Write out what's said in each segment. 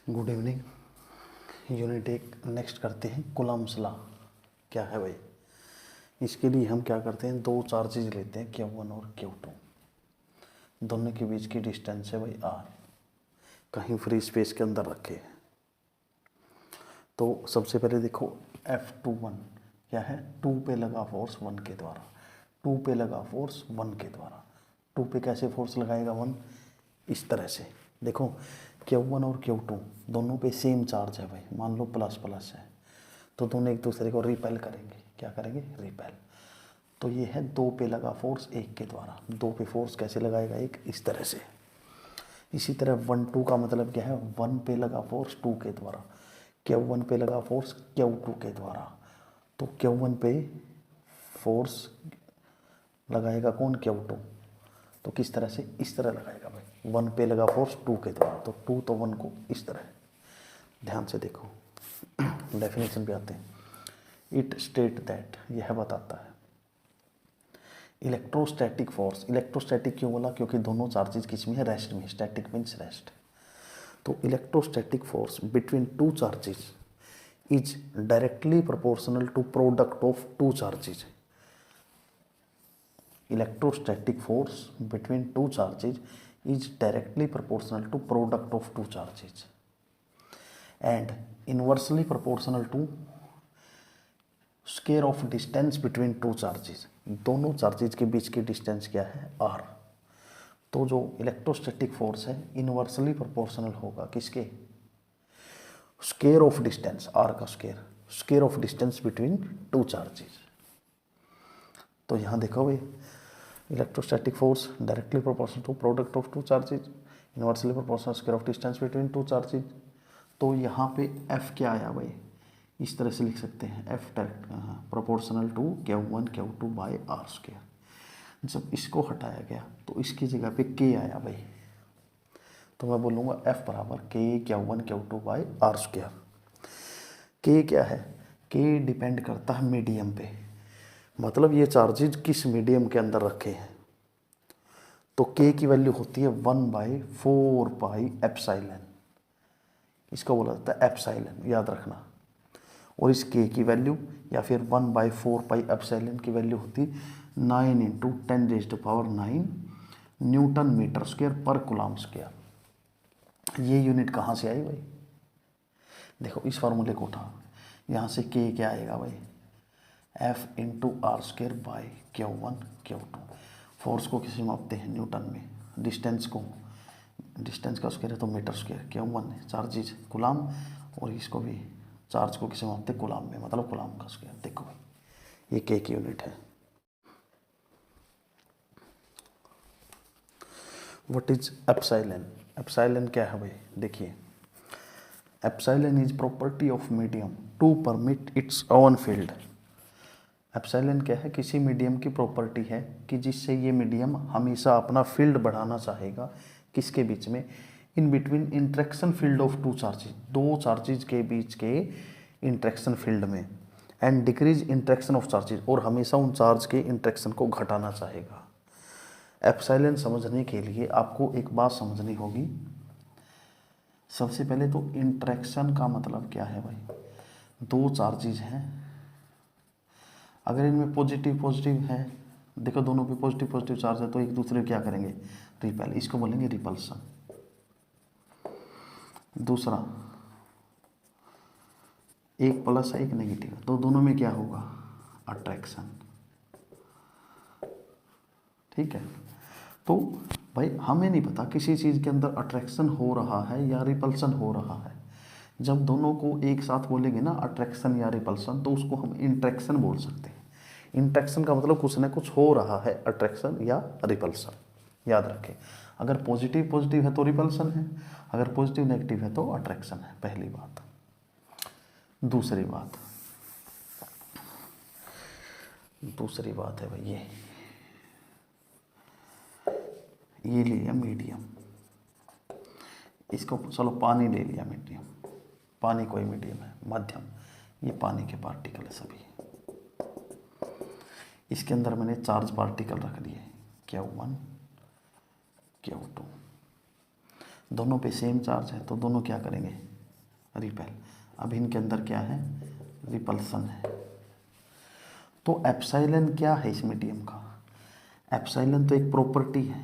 Good evening. Unit 1 next करते हैं Coulomb's law. क्या है भाई? इसके लिए हम क्या करते हैं, दो चार्जेज लेते हैं Q1 और Q2। दोनों के बीच की डिस्टेंस है भाई R, कहीं फ्री स्पेस के अंदर रखे हैं। तो सबसे पहले देखो F21 क्या है, 2 पे लगा फोर्स 1 के द्वारा। 2 पे लगा फोर्स 1 के द्वारा। 2 पे कैसे फोर्स लगाएगा 1? इस तरह से देखो, Q1 और Q2 दोनों पे सेम चार्ज है भाई, मान लो प्लस प्लस है, तो दोनों एक दूसरे को रिपेल करेंगे। क्या करेंगे? रिपेल। तो ये है 2 पे लगा फोर्स 1 के द्वारा। 2 पे फोर्स कैसे लगाएगा? एक इस तरह से। इसी तरह 1 2 का मतलब क्या है, 1 पे लगा फोर्स 2 के द्वारा। Q1 पे लगा फोर्स Q2 के द्वारा। तो Q1 पे फोर्स लगाएगा कौन? Q2। तो किस तरह से? इस तरह लगाएगा भाई। 1 पे लगा फोर्स 2 के द्वारा, तो 2 तो 1 को इस तरह। ध्यान से देखो, डेफिनेशन पे आते हैं। इट स्टेट दैट, यह बताता है इलेक्ट्रोस्टैटिक फोर्स। इलेक्ट्रोस्टैटिक क्यों बोला? क्योंकि दोनों चार्जेस किस में है? रेस्ट में। Static means rest. तो electrostatic force between two charges is directly proportional to product of two charges. Electrostatic force between two charges is directly proportional to product of two charges and inversely proportional to square of distance between two charges. दोनों charges के बीच की distance क्या है? r। तो जो electrostatic force है inversely proportional होगा किसके? स्क्वायर ऑफ डिस्टेंस, r का square, square of distance between two charges. तो यहाँ देखो भाई, electrostatic force directly proportional to product of two charges, inversely proportional square of distance between two charges. तो यहाँ पे F क्या आया भाई? इस तरह से लिख सकते हैं, F direct proportional to Q1 Q2 by R square. जब इसको हटाया गया तो इसकी जगह पे K आया भाई, तो मैं बोलूँगा F बराबर K Q1 Q2 by R square. K क्या है? K डिपेंड करता है मीडियम पे, मतलब ये चार्जेज किस मीडियम के अंदर रखे हैं। तो K की वैल्यू होती है 1/4πε। इसको बोला जाता है एप्साइलन, याद रखना। और इस K की वैल्यू या फिर 1/4πε की वैल्यू होती 9 × 10⁹ न्यूटन मीटर स्क्वायर पर कूलम्ब स्क्वायर। ये यूनिट कहाँ से आई भाई? देखो इस फार्मूले को उठा, यहाँ से K क्या आएगा भाई? F × R square by Q1 Q2। Force को किसे मापते हैं? न्यूटन में। डिस्टेंस को, डिस्टेंस का स्क्वायर है तो मीटर स्क्वायर। Q1 है चार्जेज कूलम्ब, और इसको भी चार्ज को किसे मापते हैं? कूलम्ब में, मतलब कूलम्ब का स्क्वायर। देखो भाई, ये K की यूनिट है। What is epsilon? एप्साइलन क्या है भाई? देखिए, epsilon is property of medium to permit its own field. Epsilon क्या है? किसी मीडियम की प्रॉपर्टी है कि जिससे ये मीडियम हमेशा अपना फील्ड बढ़ाना चाहेगा। किसके बीच में? In between interaction field of two charges, दो चार्जेज के बीच के इंट्रैक्शन फील्ड में, and decrease interaction of charges, और हमेशा उन चार्ज के इंट्रैक्शन को घटाना चाहेगा। एप्सिलॉन समझने के लिए आपको एक बात समझनी होगी। सबसे पहले तो इंट्रैक्शन का मतलब क्या है भाई? दो चार्जेज हैं, अगर इनमें पॉजिटिव पॉजिटिव है, देखो दोनों पे पॉजिटिव पॉजिटिव चार्ज है, तो एक दूसरे को क्या करेंगे? रिपेल। इसको बोलेंगे रिपल्सन। दूसरा, एक प्लस है एक नेगेटिव है, तो दोनों में क्या होगा? अट्रैक्शन। ठीक है। तो भाई हमें नहीं पता किसी चीज़ के अंदर अट्रैक्शन हो रहा है या रिपल्सन हो रहा है। जब दोनों को एक साथ बोलेंगे ना, अट्रैक्शन या रिपल्सन, तो उसको हम इंट्रैक्शन बोल सकते हैं। इंट्रैक्शन का मतलब कुछ ना कुछ हो रहा है, अट्रैक्शन या रिपल्सन। याद रखें, अगर पॉजिटिव पॉजिटिव है तो रिपल्सन है, अगर पॉजिटिव नेगेटिव है तो अट्रैक्शन है। पहली बात। दूसरी बात है भाई, ये ले लिया मीडियम, इसको चलो पानी ले लिया मीडियम, पानी कोई मीडियम है, माध्यम, ये पानी के पार्टिकल है सभी। इसके अंदर मैंने चार्ज पार्टिकल रख दिए Q1 Q2। दोनों पे सेम चार्ज है तो दोनों क्या करेंगे, रिपेल। अब इनके अंदर क्या है, रिपल्सन है। तो एप्सिलॉन क्या है इस मीडियम का, एप्सिलॉन तो एक प्रॉपर्टी है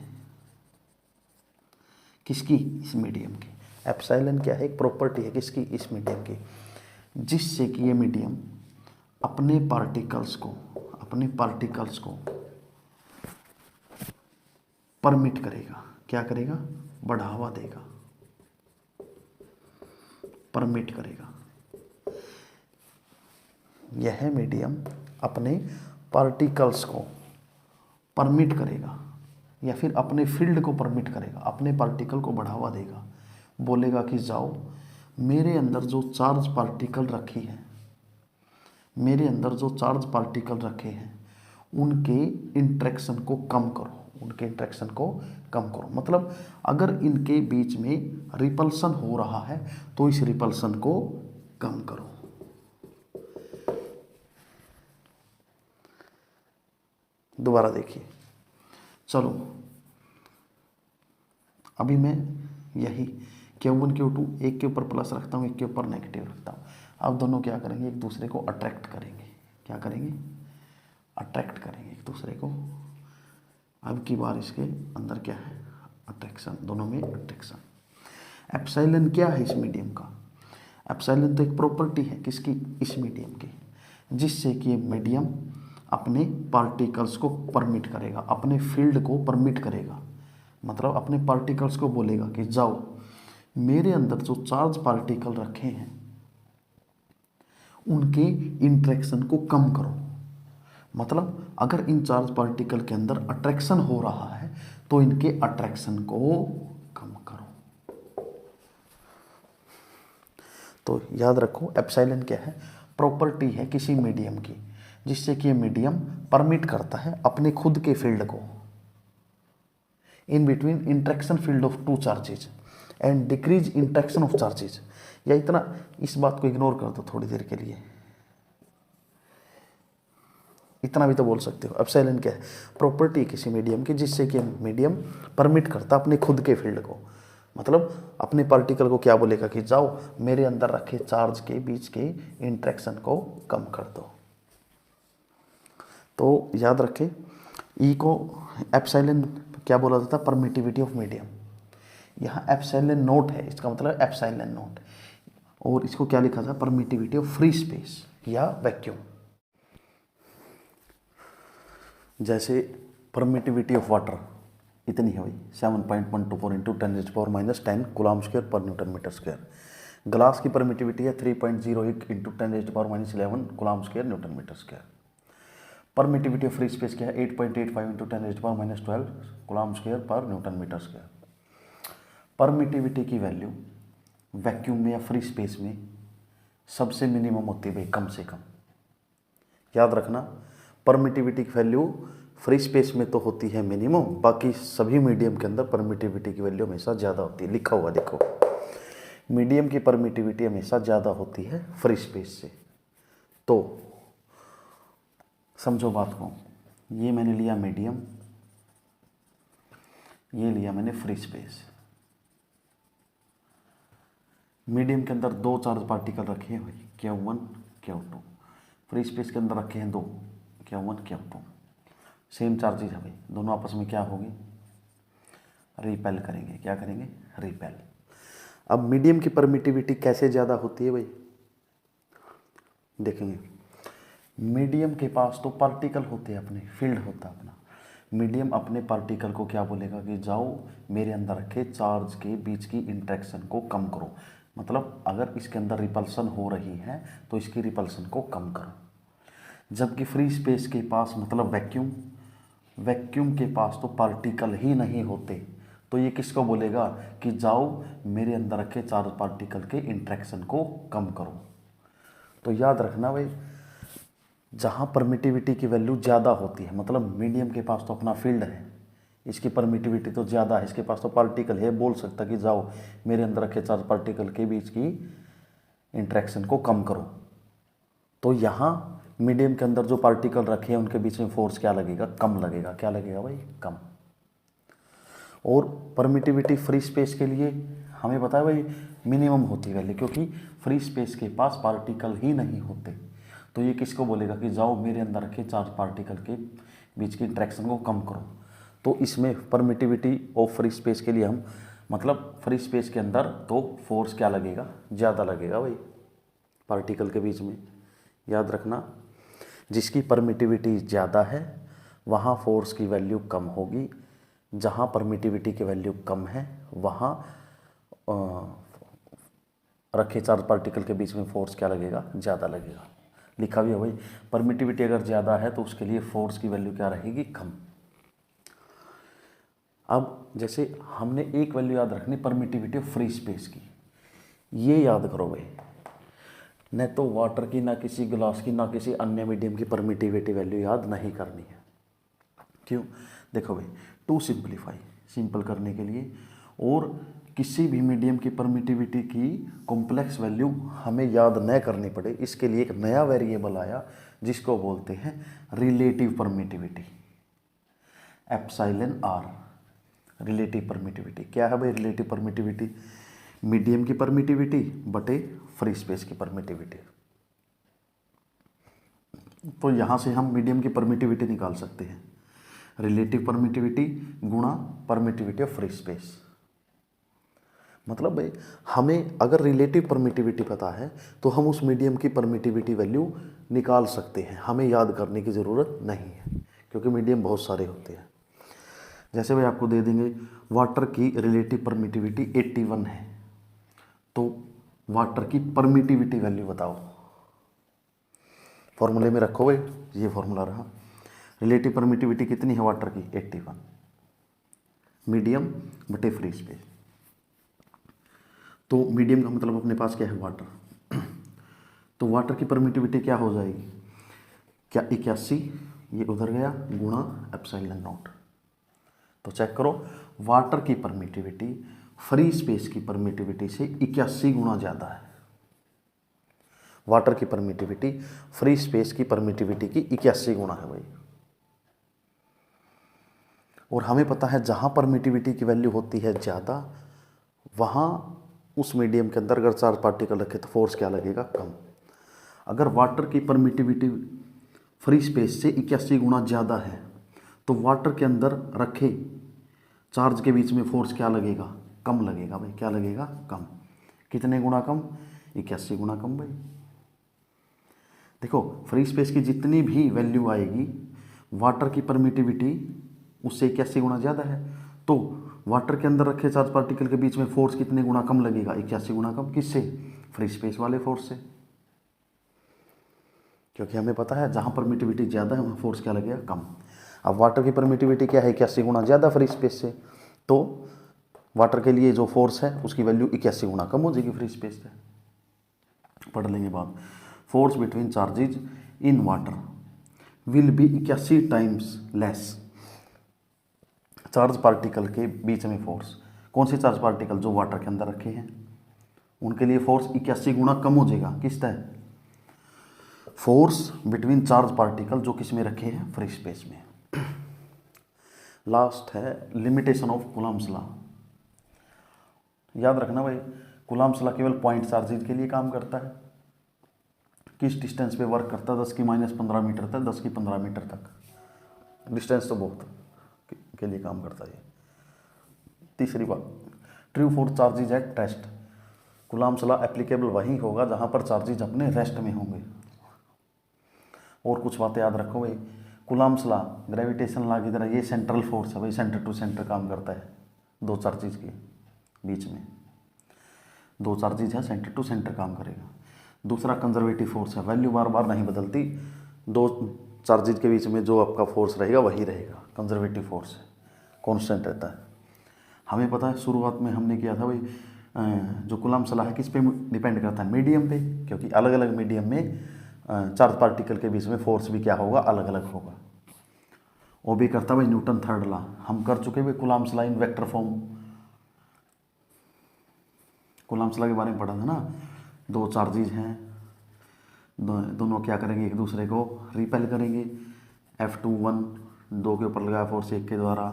किसकी, इस मीडियम की। एप्सिलॉन क्या है, एक प्रॉपर्टी है किसकी, इस मीडियम की, जिससे कि ये मीडियम अपने पार्टिकल्स को परमिट करेगा, क्या करेगा, बढ़ावा देगा, परमिट करेगा। यह मीडियम अपने पार्टिकल्स को परमिट करेगा या फिर अपने फील्ड को परमिट करेगा, अपने पार्टिकल को बढ़ावा देगा, बोलेगा कि जाओ मेरे अंदर जो चार्ज पार्टिकल रखी है, मेरे अंदर जो चार्ज पार्टिकल रखे हैं उनके इंटरेक्शन को कम करो, उनके इंटरेक्शन को कम करो। मतलब अगर इनके बीच में रिपल्सन हो रहा है तो इस रिपल्सन को कम करो। दोबारा देखिए, चलो अभी मैं यही Q1 Q2 एक के ऊपर प्लस रखता हूँ, एक के ऊपर नेगेटिव रखता हूँ। अब दोनों क्या करेंगे, एक दूसरे को अट्रैक्ट करेंगे, क्या करेंगे, अट्रैक्ट करेंगे एक दूसरे को। अब की बार इसके अंदर क्या है, अट्रैक्शन, दोनों में अट्रैक्शन। एप्सिलॉन क्या है इस मीडियम का, एप्सिलॉन तो एक प्रॉपर्टी है किसकी, इस मीडियम की, जिससे कि मीडियम अपने पार्टिकल्स को परमिट करेगा, अपने फील्ड को परमिट करेगा। मतलब अपने पार्टिकल्स को बोलेगा कि जाओ मेरे अंदर जो चार्ज पार्टिकल रखे हैं उनके इंटरेक्शन को कम करो। मतलब अगर इन चार्ज पार्टिकल के अंदर अट्रैक्शन हो रहा है तो इनके अट्रैक्शन को कम करो। तो याद रखो एप्सिलॉन क्या है, प्रॉपर्टी है किसी मीडियम की, जिससे कि मीडियम परमिट करता है अपने खुद के फील्ड को in between interaction field of two charges and decrease interaction of charges. या इतना, इस बात को इग्नोर कर दो थोड़ी देर के लिए, इतना भी तो बोल सकते हो। एप्सिलॉन क्या है, प्रॉपर्टी किसी मीडियम की, जिससे कि मीडियम परमिट करता अपने खुद के फील्ड को, मतलब अपने पार्टिकल को क्या बोलेगा कि जाओ मेरे अंदर रखे चार्ज के बीच के इंटरेक्शन को कम कर दो। तो याद रखें, ई को एप्सिलॉन क्या बोला जाता है, परमिटिविटी ऑफ मीडियम। यहाँ एप्सिलॉन नोट है, इसका मतलब एप्सिलॉन नोट, और इसको क्या लिखा था, परमिटिविटी ऑफ फ्री स्पेस या वैक्यूम। जैसे परमिटिविटी ऑफ वाटर इतनी है भाई, 7.124 इंटू 10⁻⁻10 कूलम्ब स्क्वायर पर न्यूटन मीटर स्क्वायर। ग्लास की परमिटिविटी है 3.08 into 10⁻11 coulomb square newton metre square. Permittivity of free space क्या है, 8.85 इंटू 10⁻12 कूलम्ब स्क्वायर पर न्यूटन मीटर स्क्वायर। परमिटिविटी की वैल्यू वैक्यूम में या फ्री स्पेस में सबसे मिनिमम होती है भाई, कम से कम। याद रखना, परमिटिविटी की वैल्यू फ्री स्पेस में तो होती है मिनिमम, बाकी सभी मीडियम के अंदर परमिटिविटी की वैल्यू हमेशा ज़्यादा होती है। लिखा हुआ देखो, मीडियम की परमिटिविटी हमेशा ज़्यादा होती है फ्री स्पेस से। तो समझो बात को, ये मैंने लिया मीडियम, ये लिया मैंने फ्री स्पेस। मीडियम के अंदर दो चार्ज पार्टिकल रखे हैं भाई, Q1 Q2। फ्री स्पेस के अंदर रखे हैं दो, Q1 Q2। सेम चार्जेस है भाई, दोनों आपस में क्या होगी, रिपेल करेंगे। क्या करेंगे, रिपेल। अब मीडियम की परमिटिविटी कैसे ज़्यादा होती है भाई, देखेंगे। मीडियम के पास तो पार्टिकल होते हैं, अपने फील्ड होता है अपना। मीडियम अपने पार्टिकल को क्या बोलेगा कि जाओ मेरे अंदर रखे चार्ज के बीच की इंटरेक्शन को कम करो। मतलब अगर इसके अंदर रिपल्सन हो रही है तो इसकी रिपल्सन को कम करो। जबकि फ्री स्पेस के पास मतलब वैक्यूम के पास तो पार्टिकल ही नहीं होते, तो ये किसको बोलेगा कि जाओ मेरे अंदर रखे चार्ज पार्टिकल के इंटरेक्शन को कम करो। तो याद रखना भाई, जहाँ परमिटिविटी की वैल्यू ज़्यादा होती है, मतलब मीडियम के पास तो अपना फील्ड है, इसकी परमिटिविटी तो ज़्यादा है, इसके पास तो पार्टिकल है, बोल सकता कि जाओ मेरे अंदर रखे चार्ज पार्टिकल के बीच की इंटरेक्शन को कम करो। तो यहाँ मीडियम के अंदर जो पार्टिकल रखे हैं उनके बीच में फोर्स क्या लगेगा, कम लगेगा। क्या लगेगा भाई, कम। और परमिटिविटी फ्री स्पेस के लिए हमें पता है भाई मिनिमम होती है वैल्यू, क्योंकि फ्री स्पेस के पास पार्टिकल ही नहीं होते। तो ये किसको बोलेगा कि जाओ मेरे अंदर रखे चार्ज पार्टिकल के बीच की इंट्रैक्शन को कम करो। तो इसमें परमिटिविटी ऑफ फ्री स्पेस के लिए हम मतलब फ्री स्पेस के अंदर तो फोर्स क्या लगेगा, ज़्यादा लगेगा भाई पार्टिकल के बीच में। याद रखना, जिसकी परमिटिविटी ज़्यादा है वहाँ फोर्स की वैल्यू कम होगी, जहाँ परमिटिविटी की वैल्यू कम है वहाँ रखे चार्ज पार्टिकल के बीच में फोर्स क्या लगेगा, ज़्यादा लगेगा। लिखा भी है भाई, परमिटिविटी अगर ज़्यादा है तो उसके लिए फोर्स की वैल्यू क्या रहेगी, कम। अब जैसे हमने एक वैल्यू याद रखनी परमिटिविटी ऑफ फ्री स्पेस की, ये याद करो भाई, न तो वाटर की, ना किसी ग्लास की, ना किसी अन्य मीडियम की परमिटिविटी वैल्यू याद नहीं करनी है। क्यों? देखो भाई, टू सिंप्लीफाई, सिंपल करने के लिए, और किसी भी मीडियम की परमिटिविटी की कॉम्प्लेक्स वैल्यू हमें याद न करनी पड़े, इसके लिए एक नया वेरिएबल आया जिसको बोलते हैं relative permittivity, epsilon R. Relative permittivity क्या है भाई? रिलेटिव परमिटिविटी मीडियम की परमिटिविटी बटे फ्री स्पेस की परमिटिविटी। तो यहाँ से हम मीडियम की परमिटिविटी निकाल सकते हैं, रिलेटिव परमिटिविटी गुणा परमिटिविटी ऑफ फ्री स्पेस। मतलब भाई हमें अगर रिलेटिव परमिटिविटी पता है तो हम उस मीडियम की परमिटिविटी वैल्यू निकाल सकते हैं, हमें याद करने की ज़रूरत नहीं है, क्योंकि मीडियम बहुत सारे होते हैं। जैसे भाई आपको दे देंगे वाटर की रिलेटिव परमिटिविटी 81 है, तो वाटर की परमिटिविटी वैल्यू बताओ, फॉर्मूले में रखो भाई, ये फॉर्मूला रहा। रिलेटिव परमिटिविटी कितनी है वाटर की? 81, मीडियम बटे फ्री स्पेस। तो मीडियम का मतलब अपने पास क्या है? वाटर। तो वाटर की परमिटिविटी क्या हो जाएगी? क्या 81, ये उधर गया, गुणा एप्सिलॉन नॉट। तो चेक करो, वाटर की परमिटिविटी फ्री स्पेस की परमिटिविटी से 81 गुना ज़्यादा है। वाटर की परमिटिविटी फ्री स्पेस की परमिटिविटी की 81 गुना है भाई। और हमें पता है जहाँ परमिटिविटी की वैल्यू होती है ज़्यादा, वहाँ उस मीडियम के अंदर अगर चार्ज पार्टिकल रखे तो फोर्स क्या लगेगा? कम। अगर वाटर की परमिटिविटी फ्री स्पेस से 81 गुना ज़्यादा है तो वाटर के अंदर रखे चार्ज के बीच में फोर्स क्या लगेगा? कम लगेगा भाई। क्या लगेगा? कम। कितने गुना कम? 81 गुना कम भाई। देखो, फ्री स्पेस की जितनी भी वैल्यू आएगी वाटर की परमिटिविटी उससे 81 गुना ज़्यादा है, तो वाटर के अंदर रखे चार्ज पार्टिकल के बीच में फोर्स कितने गुना कम लगेगा? 81 गुना कम। किससे? फ्री स्पेस वाले फोर्स से, क्योंकि हमें पता है जहाँ परमिटिविटी ज़्यादा है वहाँ फोर्स क्या लगेगा? कम। अब वाटर की परमिटिविटी क्या है? 81 गुना ज़्यादा फ्री स्पेस से, तो वाटर के लिए जो फोर्स है उसकी वैल्यू 81 गुना कम हो जाएगी फ्री स्पेस से। पढ़ लेंगे बात। Force between charges in water will be 81 times less. Charge particle के बीच में फोर्स, कौन से चार्ज पार्टिकल? जो वाटर के अंदर रखे हैं, उनके लिए फोर्स 81 गुना कम हो जाएगा। किस तरह? फोर्स बिटवीन चार्ज पार्टिकल जो किस में रखे हैं? फ्री स्पेस में। लास्ट है लिमिटेशन ऑफ कूलम्ब्स लॉ। याद रखना भाई, कूलम्ब्स लॉ केवल पॉइंट चार्जेज के लिए काम करता है। किस डिस्टेंस पे वर्क करता है? 10⁻15 मीटर तक, 10⁻15 मीटर तक। डिस्टेंस तो बहुत के लिए काम करता है। तीसरी बात, true for charges at rest. Coulomb's law applicable वहीं होगा जहाँ पर चार्जेज अपने रेस्ट में होंगे। और कुछ बातें याद रखो भाई, कूलम्ब्स लॉ ग्रेविटेशन लॉ की तरह ये सेंट्रल फोर्स है भाई, सेंटर टू सेंटर काम करता है। दो चार्जेज के बीच में दो चार्जेज है, सेंटर टू सेंटर काम करेगा। दूसरा कंजर्वेटिव फोर्स है, वैल्यू बार बार नहीं बदलती, दो चार्जेज के बीच में जो आपका फोर्स रहेगा वही रहेगा। कंजर्वेटिव फोर्स है, कांस्टेंट रहता है। हमें पता है शुरुआत में हमने किया था भाई, जो कूलम्ब्स लॉ है किस पे डिपेंड करता है? मीडियम पे, क्योंकि अलग अलग मीडियम में चार्ज पार्टिकल के बीच में फोर्स भी क्या होगा? अलग अलग होगा। वो भी करता भाई न्यूटन थर्ड लॉ, हम कर चुके भाई Coulomb's law in vector form. Coulomb's law के बारे में पढ़ा था ना, दो चार्जेज हैं, दोनों क्या करेंगे? एक दूसरे को रिपेल करेंगे। F21 दो के ऊपर लगाया फोर्स एक के द्वारा,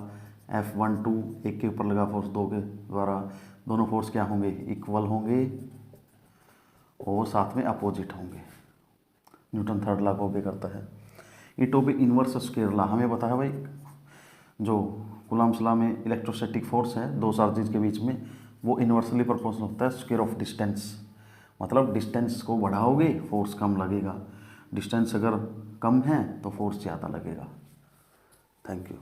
F12 एक के ऊपर लगा फोर्स दो के द्वारा, दोनों फोर्स क्या होंगे, इक्वल होंगे और साथ में अपोजिट होंगे। न्यूटन थर्ड लॉ को ओबे करता है। इट ओबे इनवर्स स्क्वायर लॉ, हमें पता है भाई जो कूलम्ब्स लॉ में इलेक्ट्रोस्टैटिक फोर्स है दो चार्जेज के बीच में, वो इन्वर्सली प्रोपोर्शनल होता है स्क्वायर ऑफ डिस्टेंस। मतलब डिस्टेंस को बढ़ाओगे फोर्स कम लगेगा, डिस्टेंस अगर कम है तो फोर्स ज़्यादा लगेगा। Thank you.